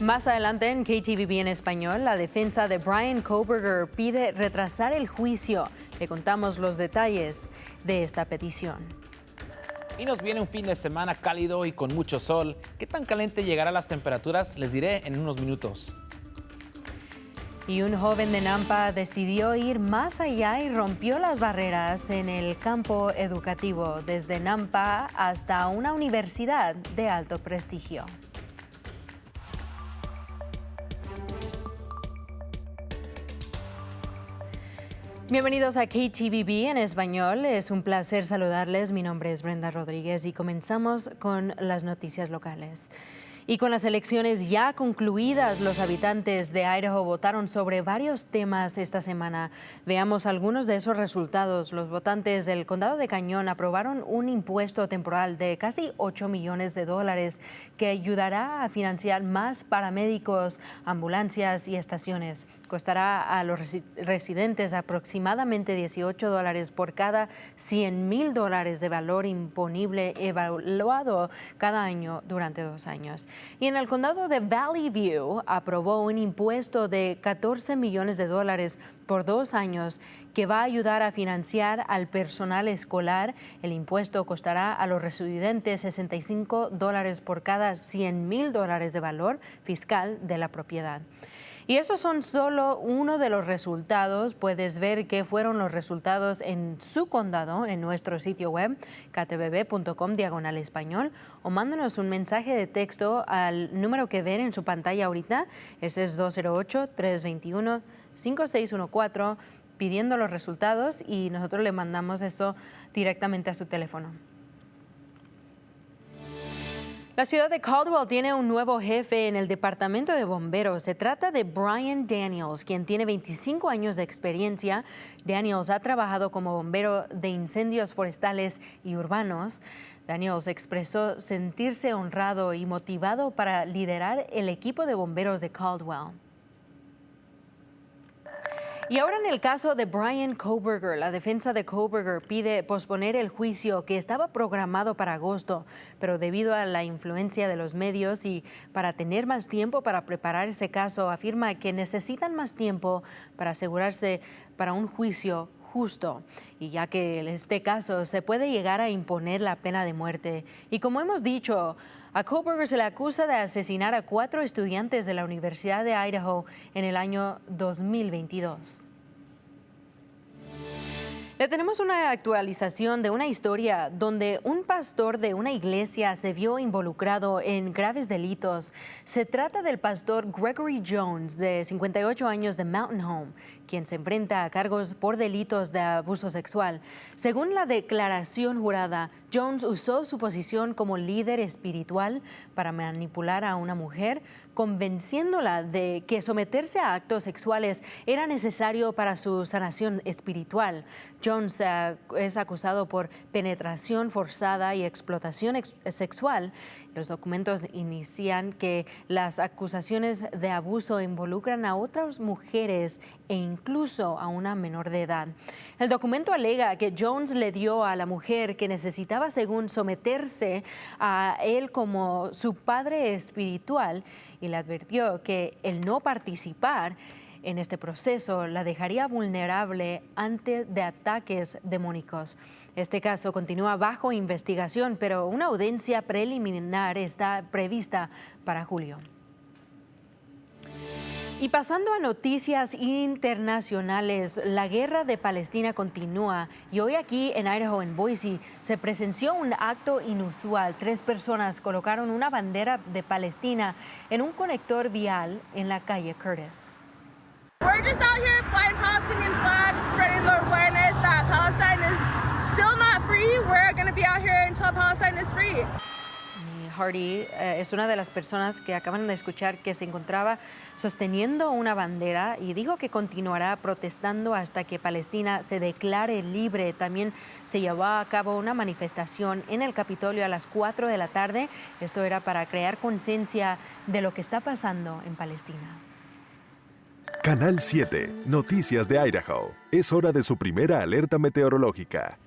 Más adelante en KTVB en español, la defensa de Bryan Kohberger pide retrasar el juicio. Le contamos los detalles de esta petición. Y nos viene un fin de semana cálido y con mucho sol. ¿Qué tan caliente llegarán las temperaturas? Les diré en unos minutos. Y un joven de Nampa decidió ir más allá y rompió las barreras en el campo educativo, desde Nampa hasta una universidad de alto prestigio. Bienvenidos a KTVB en español. Es un placer saludarles. Mi nombre es Brenda Rodríguez y comenzamos con las noticias locales. Y con las elecciones ya concluidas, los habitantes de Idaho votaron sobre varios temas esta semana. Veamos algunos de esos resultados. Los votantes del condado de Cañón aprobaron un impuesto temporal de casi $8 millones que ayudará a financiar más paramédicos, ambulancias y estaciones. Costará a los residentes aproximadamente $18 por cada $100,000 de valor imponible evaluado cada año durante 2 años. Y en el condado de Valley View aprobó un impuesto de $14 millones por 2 años que va a ayudar a financiar al personal escolar. El impuesto costará a los residentes $65 por cada $100,000 de valor fiscal de la propiedad. Y esos son solo uno de los resultados. Puedes ver qué fueron los resultados en su condado en nuestro sitio web ktvb.com/español o mándanos un mensaje de texto al número que ven en su pantalla ahorita. Ese es 208-321-5614 pidiendo los resultados y nosotros le mandamos eso directamente a su teléfono. La ciudad de Caldwell tiene un nuevo jefe en el departamento de bomberos. Se trata de Brian Daniels, quien tiene 25 años de experiencia. Daniels ha trabajado como bombero de incendios forestales y urbanos. Daniels expresó sentirse honrado y motivado para liderar el equipo de bomberos de Caldwell. Y ahora en el caso de Bryan Kohberger, la defensa de Kohberger pide posponer el juicio que estaba programado para agosto, pero debido a la influencia de los medios y para tener más tiempo para preparar ese caso, afirma que necesitan más tiempo para asegurarse para un juicio justo, y ya que en este caso se puede llegar a imponer la pena de muerte. Y como hemos dicho, a Kohberger se le acusa de asesinar a 4 estudiantes de la Universidad de Idaho en el año 2022. Le tenemos una actualización de una historia donde un pastor de una iglesia se vio involucrado en graves delitos. Se trata del pastor Gregory Jones, de 58 años, de Mountain Home, quien se enfrenta a cargos por delitos de abuso sexual. Según la declaración jurada, Jones usó su posición como líder espiritual para manipular a una mujer, convenciéndola de que someterse a actos sexuales era necesario para su sanación espiritual. Jones es acusado por penetración forzada y explotación sexual. Los documentos inician que las acusaciones de abuso involucran a otras mujeres e incluso a una menor de edad. El documento alega que Jones le dio a la mujer que necesitaba, según, someterse a él como su padre espiritual, y le advirtió que el no participar en este proceso la dejaría vulnerable ante de ataques demónicos. Este caso continúa bajo investigación, pero una audiencia preliminar está prevista para julio. Y pasando a noticias internacionales, la guerra de Palestina continúa y hoy aquí en Idaho, en Boise, se presenció un acto inusual. 3 personas colocaron una bandera de Palestina en un conector vial en la calle Curtis. We're just out here flying Palestinian flags, spreading the awareness that Palestine is still not free. We're going to be out here until Palestine is free. Hardy es una de las personas que acaban de escuchar que se encontraba sosteniendo una bandera y dijo que continuará protestando hasta que Palestina se declare libre. También se llevó a cabo una manifestación en el Capitolio a las 4 de la tarde. Esto era para crear conciencia de lo que está pasando en Palestina. Canal 7, Noticias de Idaho. Es hora de su primera alerta meteorológica.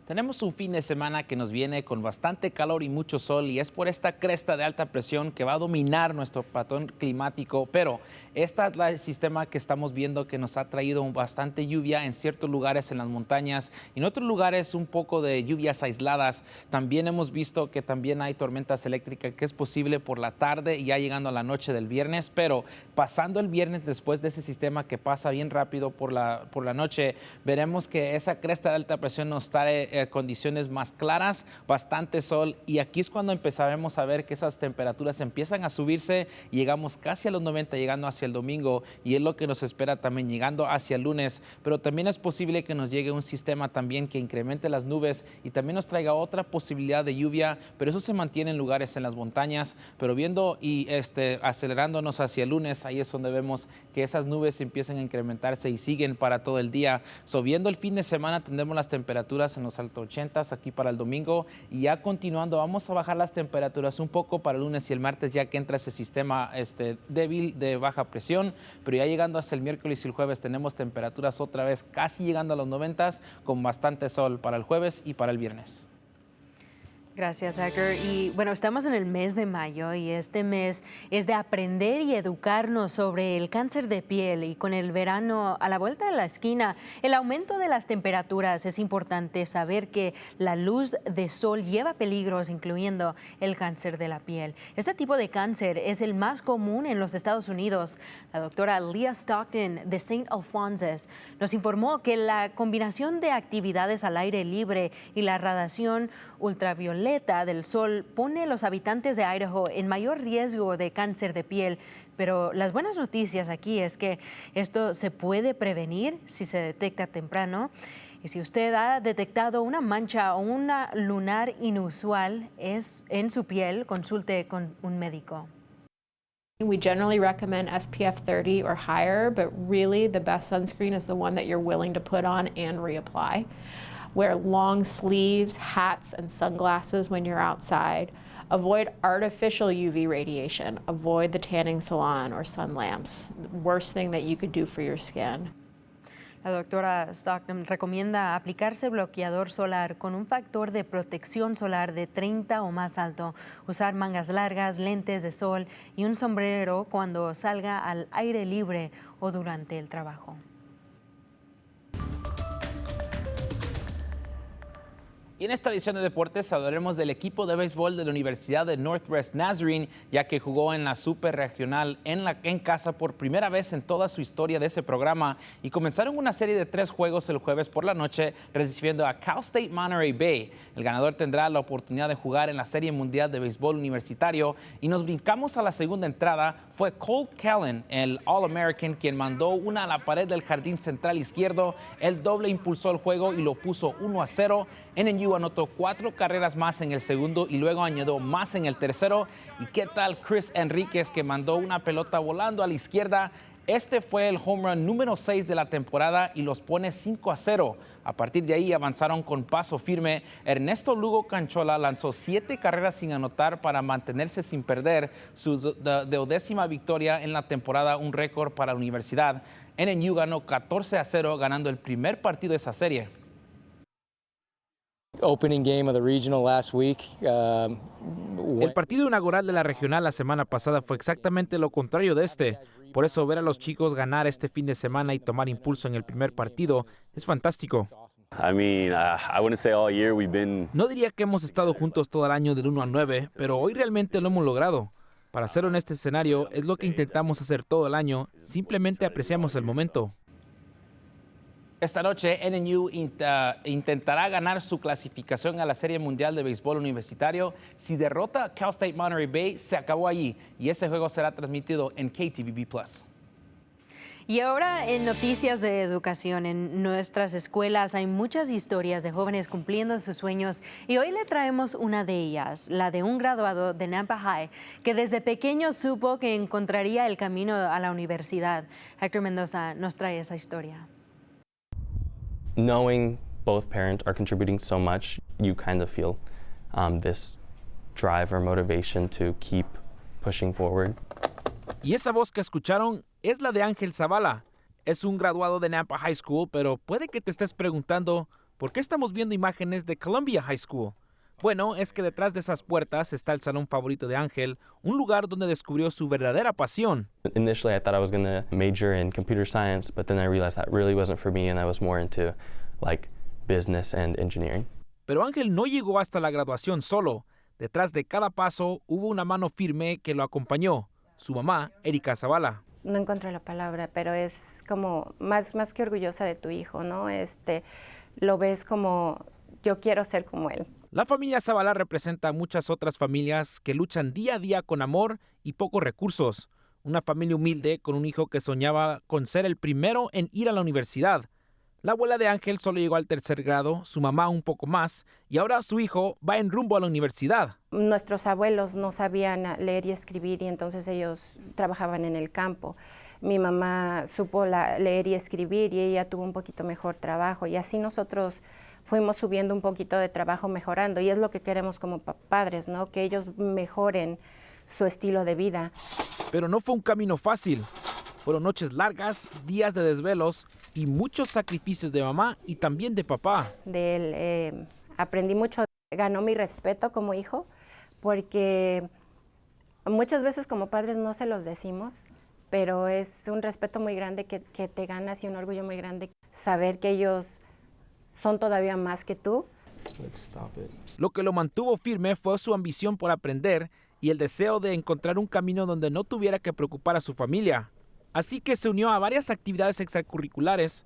Tenemos un fin de semana que nos viene con bastante calor y mucho sol y es por esta cresta de alta presión que va a dominar nuestro patrón climático, pero este es el sistema que estamos viendo que nos ha traído bastante lluvia en ciertos lugares en las montañas y en otros lugares un poco de lluvias aisladas. También hemos visto que también hay tormentas eléctricas que es posible por la tarde y ya llegando a la noche del viernes, pero pasando el viernes después de ese sistema que pasa bien rápido por la noche, veremos que esa cresta de alta presión nos trae condiciones más claras, bastante sol y aquí es cuando empezaremos a ver que esas temperaturas empiezan a subirse y llegamos casi a los 90 llegando hacia el domingo y es lo que nos espera también llegando hacia el lunes, pero también es posible que nos llegue un sistema también que incremente las nubes y también nos traiga otra posibilidad de lluvia, pero eso se mantiene en lugares en las montañas, pero viendo y acelerándonos hacia el lunes, ahí es donde vemos que esas nubes empiezan a incrementarse y siguen para todo el día. Viendo el fin de semana tendremos las temperaturas en los altos 80s aquí para el domingo y ya continuando vamos a bajar las temperaturas un poco para el lunes y el martes ya que entra ese sistema débil de baja presión, pero ya llegando hasta el miércoles y el jueves tenemos temperaturas otra vez casi llegando a los 90s con bastante sol para el jueves y para el viernes. Gracias, Zachar. Y bueno, estamos en el mes de mayo y este mes es de aprender y educarnos sobre el cáncer de piel y con el verano a la vuelta de la esquina, el aumento de las temperaturas, es importante saber que la luz de sol lleva peligros, incluyendo el cáncer de la piel. Este tipo de cáncer es el más común en los Estados Unidos. La doctora Leah Stockton de St. Alphonsus nos informó que la combinación de actividades al aire libre y la radiación ultravioleta del sol pone a los habitantes de Idaho en mayor riesgo de cáncer de piel, pero las buenas noticias aquí es que esto se puede prevenir si se detecta temprano. Y si usted ha detectado una mancha o una lunar inusual en su piel, consulte con un médico. We generally recommend SPF 30 or higher, but really the best sunscreen is the one that you're willing to put on and reapply. Wear long sleeves, hats, and sunglasses when you're outside. Avoid artificial UV radiation. Avoid the tanning salon or sun lamps. The worst thing that you could do for your skin. La doctora Stockton recomienda aplicarse bloqueador solar con un factor de protección solar de 30 o más alto, usar mangas largas, lentes de sol y un sombrero cuando salga al aire libre o durante el trabajo. Y en esta edición de deportes hablaremos del equipo de béisbol de la Universidad de Northwest Nazarene, ya que jugó en la Super Regional en casa por primera vez en toda su historia de ese programa y comenzaron una serie de 3 juegos el jueves por la noche recibiendo a Cal State Monterey Bay. El ganador tendrá la oportunidad de jugar en la Serie Mundial de Béisbol Universitario y nos brincamos a la segunda entrada. Fue Cole Callan, el All-American, quien mandó una a la pared del jardín central izquierdo. El doble impulsó el juego y lo puso 1-0. NNU anotó 4 carreras más en el segundo y luego añadió más en el tercero. ¿Y qué tal Chris Enríquez, que mandó una pelota volando a la izquierda? Este fue el home run número 6 de la temporada y los pone 5-0. A partir de ahí avanzaron con paso firme. Ernesto Lugo Canchola lanzó 7 carreras sin anotar para mantenerse sin perder su 10ª victoria en la temporada, un récord para la universidad. NNU ganó 14-0, ganando el primer partido de esa serie. Opening game of the regional last week. El partido inaugural de la regional la semana pasada fue exactamente lo contrario de este. Por eso ver a los chicos ganar este fin de semana y tomar impulso en el primer partido es fantástico. No diría que hemos estado juntos todo el año del 1-9, pero hoy realmente lo hemos logrado. Para hacerlo en este escenario es lo que intentamos hacer todo el año. Simplemente apreciamos el momento. Esta noche, NNU intentará ganar su clasificación a la Serie Mundial de Béisbol Universitario. Si derrota a Cal State Monterey Bay, se acabó allí y ese juego será transmitido en KTVB+. Y ahora en noticias de educación, en nuestras escuelas hay muchas historias de jóvenes cumpliendo sus sueños y hoy le traemos una de ellas, la de un graduado de Nampa High que desde pequeño supo que encontraría el camino a la universidad. Héctor Mendoza nos trae esa historia. Knowing both parents are contributing so much, you kind of feel this drive or motivation to keep pushing forward. Y esa voz que escucharon es la de Ángel Zavala. Es un graduado de Nampa High School, pero puede que te estés preguntando, ¿Por qué estamos viendo imágenes de Columbia High School? Bueno, es que detrás de esas puertas está el salón favorito de Ángel, un lugar donde descubrió su verdadera pasión. Initially, I thought I was going to major in computer science, but then I realized that really wasn't for me and I was more into like business and engineering. Pero Ángel no llegó hasta la graduación solo. Detrás de cada paso hubo una mano firme que lo acompañó, su mamá, Erika Zavala. No encuentro la palabra, pero es como más que orgullosa de tu hijo, ¿no? Lo ves como yo quiero ser como él. La familia Zavala representa a muchas otras familias que luchan día a día con amor y pocos recursos. Una familia humilde con un hijo que soñaba con ser el primero en ir a la universidad. La abuela de Ángel solo llegó al 3er grado, su mamá un poco más, y ahora su hijo va en rumbo a la universidad. Nuestros abuelos no sabían leer y escribir y entonces ellos trabajaban en el campo. Mi mamá supo leer y escribir y ella tuvo un poquito mejor trabajo y así nosotros fuimos subiendo un poquito de trabajo, mejorando, y es lo que queremos como padres, ¿no? Que ellos mejoren su estilo de vida. Pero no fue un camino fácil. Fueron noches largas, días de desvelos y muchos sacrificios de mamá y también de papá. De él aprendí mucho, ganó mi respeto como hijo, porque muchas veces como padres no se los decimos, pero es un respeto muy grande que te ganas y un orgullo muy grande saber que ellos son todavía más que tú. Lo que lo mantuvo firme fue su ambición por aprender y el deseo de encontrar un camino donde no tuviera que preocupar a su familia. Así que se unió a varias actividades extracurriculares.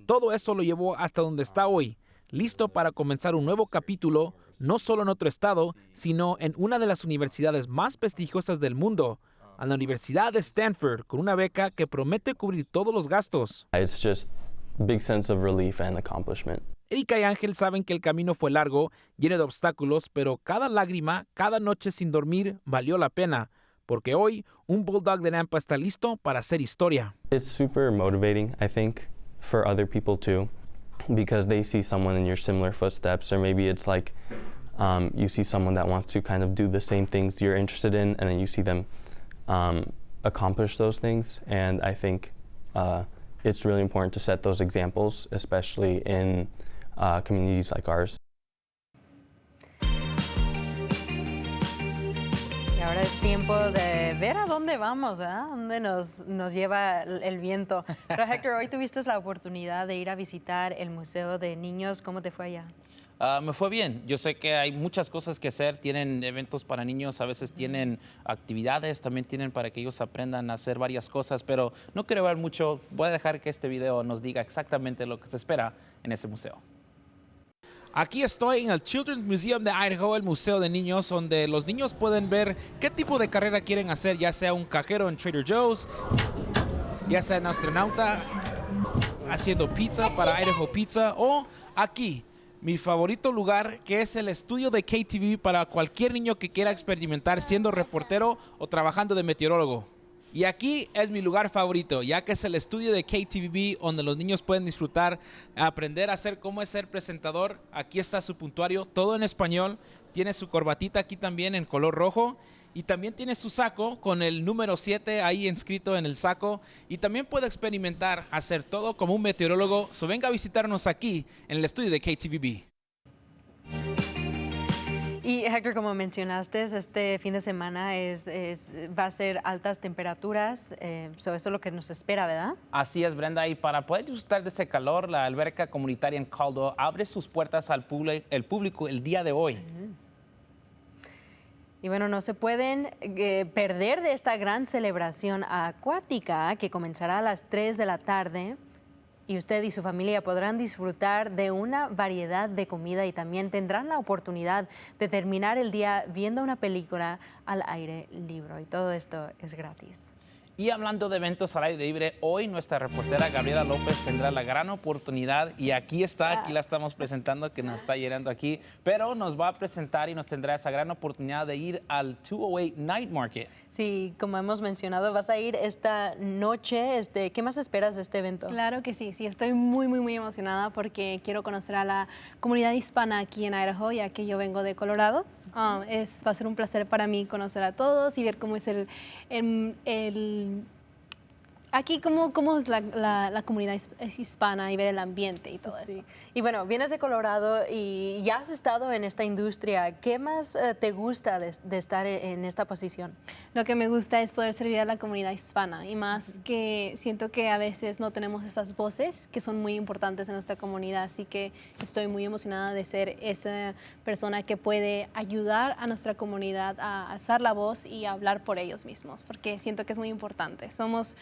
Todo eso lo llevó hasta donde está hoy, listo para comenzar un nuevo capítulo, no solo en otro estado, sino en una de las universidades más prestigiosas del mundo, a la Universidad de Stanford, con una beca que promete cubrir todos los gastos. It's just a big sense of relief and accomplishment. Erika y Ángel saben que el camino fue largo, lleno de obstáculos, pero cada lágrima, cada noche sin dormir valió la pena, porque hoy un Bulldog de Nampa está listo para hacer historia. It's super motivating, I think, for other people too, because they see someone in your similar footsteps, or maybe it's like you see someone that wants to kind of do the same things you're interested in, and then you see them accomplish those things, and I think it's really important to set those examples, especially in communities like ours. Y ahora es tiempo de ver a dónde vamos, ¿eh? Dónde nos lleva el viento. Pero Héctor, hoy tuviste la oportunidad de ir a visitar el Museo de Niños. ¿Cómo te fue allá? Me fue bien. Yo sé que hay muchas cosas que hacer. Tienen eventos para niños, a veces tienen actividades, también tienen para que ellos aprendan a hacer varias cosas, pero no quiero ver mucho. Voy a dejar que este video nos diga exactamente lo que se espera en ese museo. Aquí estoy en el Children's Museum de Idaho, el Museo de Niños, donde los niños pueden ver qué tipo de carrera quieren hacer, ya sea un cajero en Trader Joe's, ya sea un astronauta haciendo pizza para Idaho Pizza, o aquí, mi favorito lugar, que es el estudio de KTVB para cualquier niño que quiera experimentar siendo reportero o trabajando de meteorólogo. Y aquí es mi lugar favorito, ya que es el estudio de KTVB, donde los niños pueden disfrutar, aprender a hacer cómo es ser presentador. Aquí está su puntuario, todo en español. Tiene su corbatita aquí también en color rojo. Y también tiene su saco con el número 7 ahí inscrito en el saco. Y también puede experimentar hacer todo como un meteorólogo. So venga a visitarnos aquí en el estudio de KTVB. Y Héctor, como mencionaste, este fin de semana va a ser altas temperaturas, eso es lo que nos espera, ¿verdad? Así es, Brenda, y para poder disfrutar de ese calor, la alberca comunitaria en Caldwell abre sus puertas al público el día de hoy. Y bueno, no se pueden perder de esta gran celebración acuática que comenzará a las 3 de la tarde. Y usted y su familia podrán disfrutar de una variedad de comida y también tendrán la oportunidad de terminar el día viendo una película al aire libre. Y todo esto es gratis. Y hablando de eventos al aire libre, hoy nuestra reportera Gabriela López tendrá la gran oportunidad, y aquí la estamos presentando, que nos está llegando aquí, pero nos va a presentar y nos tendrá esa gran oportunidad de ir al 208 Night Market. Sí, como hemos mencionado, vas a ir esta noche. ¿Qué más esperas de este evento? Claro que sí, estoy muy emocionada porque quiero conocer a la comunidad hispana aquí en Idaho, ya que yo vengo de Colorado. Va a ser un placer para mí conocer a todos y ver cómo es Aquí, ¿cómo es la comunidad hispana y ver el ambiente y todo eso? Y bueno, vienes de Colorado y ya has estado en esta industria. ¿Qué más te gusta de estar en esta posición? Lo que me gusta es poder servir a la comunidad hispana y más que siento que a veces no tenemos esas voces que son muy importantes en nuestra comunidad, así que estoy muy emocionada de ser esa persona que puede ayudar a nuestra comunidad a alzar la voz y a hablar por ellos mismos, porque siento que es muy importante. Somos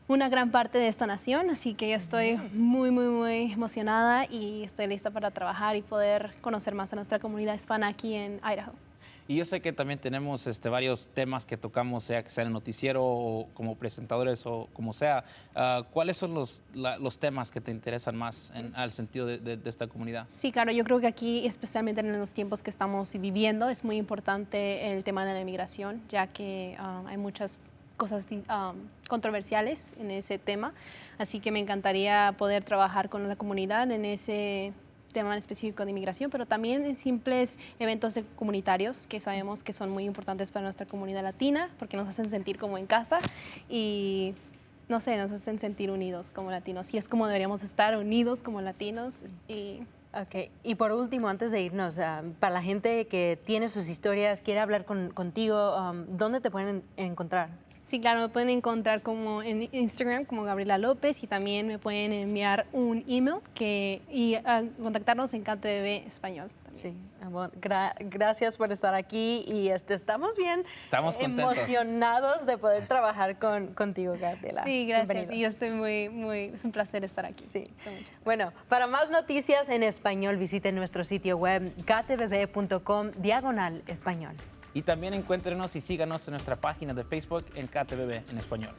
una gran parte de esta nación, así que yo estoy muy emocionada y estoy lista para trabajar y poder conocer más a nuestra comunidad hispana aquí en Idaho. Y yo sé que también tenemos varios temas que tocamos, sea que sea en el noticiero o como presentadores o como sea. ¿Cuáles son los temas que te interesan más al sentido de esta comunidad? Sí, claro, yo creo que aquí, especialmente en los tiempos que estamos viviendo, es muy importante el tema de la inmigración, ya que hay muchas cosas controversiales en ese tema, así que me encantaría poder trabajar con la comunidad en ese tema en específico de inmigración, pero también en simples eventos comunitarios que sabemos que son muy importantes para nuestra comunidad latina, porque nos hacen sentir como en casa y, no sé, nos hacen sentir unidos como latinos, y es como deberíamos estar unidos como latinos. Ok, y por último, antes de irnos, para la gente que tiene sus historias, quiere hablar contigo, ¿dónde te pueden encontrar? Sí, claro, me pueden encontrar como en Instagram como Gabriela López y también me pueden enviar un email y contactarnos en KTVB Español. Sí, bueno, gracias por estar aquí y estamos bien emocionados de poder trabajar contigo, Gabriela. Sí, gracias. Y yo estoy es un placer estar aquí. Sí. Bueno, para más noticias en español, visiten nuestro sitio web ktvb.com/español. Y también encuéntrenos y síganos en nuestra página de Facebook en KTVB en español.